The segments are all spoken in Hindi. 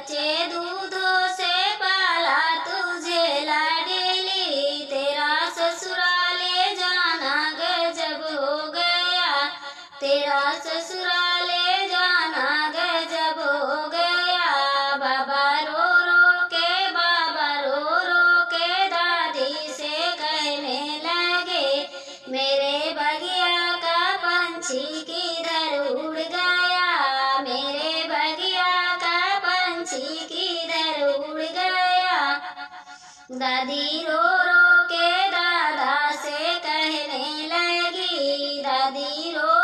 कच्चे दूधों से पाला तुझे लाडली, तेरा ससुराले जाना गजब हो गया, तेरा ससुराले जाना गजब हो गया। बाबा रो रो के दादी से कहने लगे, मेरे बगिया का पंछी किधर उड़ गया, मेरे बगिया का पंछी किधर उड़ गया। दादी रो के दादा से कहने लगी, दादी रो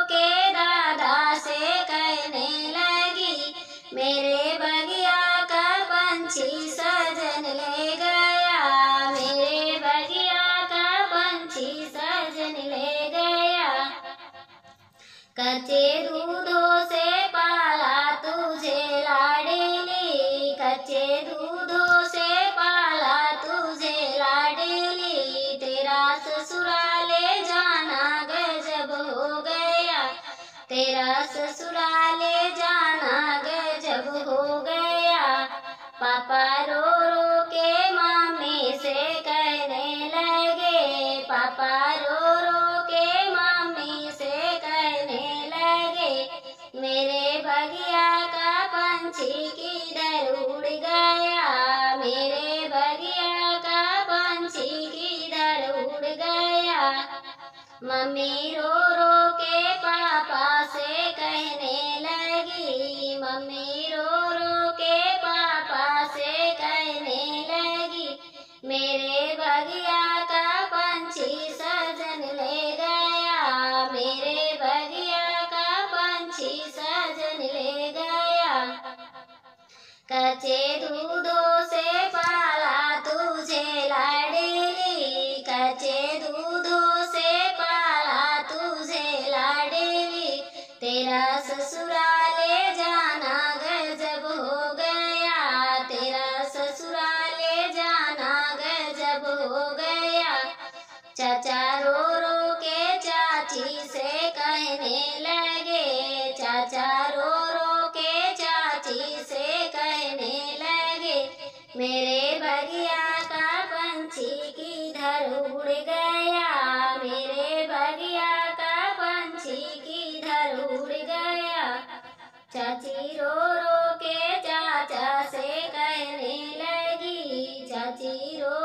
के दादा से कहने लगी, मेरे बगिया का पंछी सजन ले गया, मेरे बगिया का पंछी सजन ले गया। कच्चे दूधों से पाला तुझे लाडली, कच्चे दूधों से पाला तुझे लाडली, तेरा ससुराले जाना गजब हो गया, तेरा ससुराले जाना गजब हो गया। पापा रो के मम्मी से कहने लगे, पापा रो के मम्मी से कहने लगे, मेरे बगिया का पंछी किधर उड़ गया, मेरे बगिया का पंछी किधर उड़ गया। मम्मी रो के पापा से कहने लगी, मम्मी रो के पापा से कहने लगी, मेरे बगिया का पंछी सजन ले गया, मेरे बगिया का पंछी सजन ले गया। कच्चे दूधों से पाला तुझे लाडली, कच्चे दूधों से पाला तुझे लाडली, तेरा ससुराले जाना गजब हो गया, तेरा ससुराले जाना गजब हो गया। चाचा रो के चाची से कहने लगे, चाचा रो के चाची से कहने लगे, मेरे बगिया का पंछी किधर उड़ गया, मेरे बगिया का पंछी किधर उड़ गया। चाची रो के चाचा से कहने लगी, चाची रो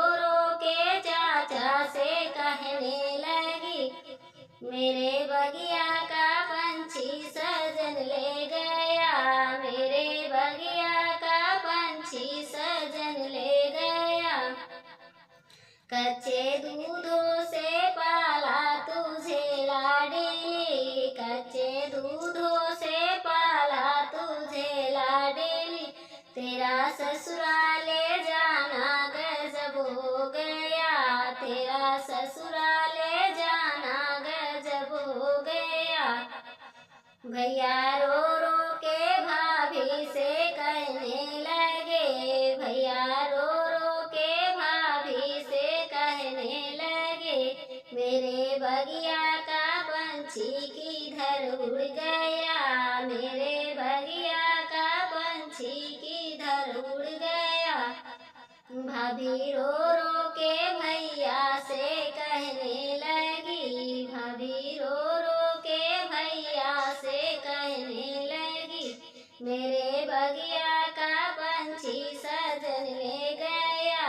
के चाचा से कहने लगी, मेरे बगिया का पंछी सजन ले गया, मेरे बगिया का पंछी सजन ले गया। कच्चे दूधों से पाला तुझे लाडली, कच्चे दूधों से पाला तुझे लाडली, तेरा ससुराले जाना गजब हो गया, तेरा ससुराले जाना गजब हो गया। भैया रो के भाभी से कहने लगे, भैया रो के भाभी से कहने लगे, मेरे बगिया का पंछी किधर उड़ गया, मेरे बगिया का पंछी किधर उड़ गया। भाभी रो के भैया से कहने लगी, भाभी रो के भैया से कहने लगी, मेरे बगिया का पंछी सजन ले गया,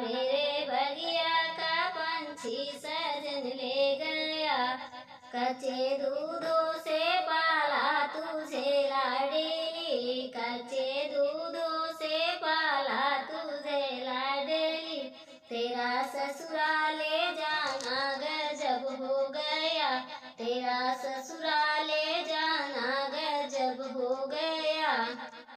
मेरे बगिया का पंछी सजन ले गया। कच्चे दूधों से पाला तुझे लाडली, कच्चे दूधों से पाला तुझे लाडली, तेरा ससुराले जाना गजब हो गया, तेरा ससुराल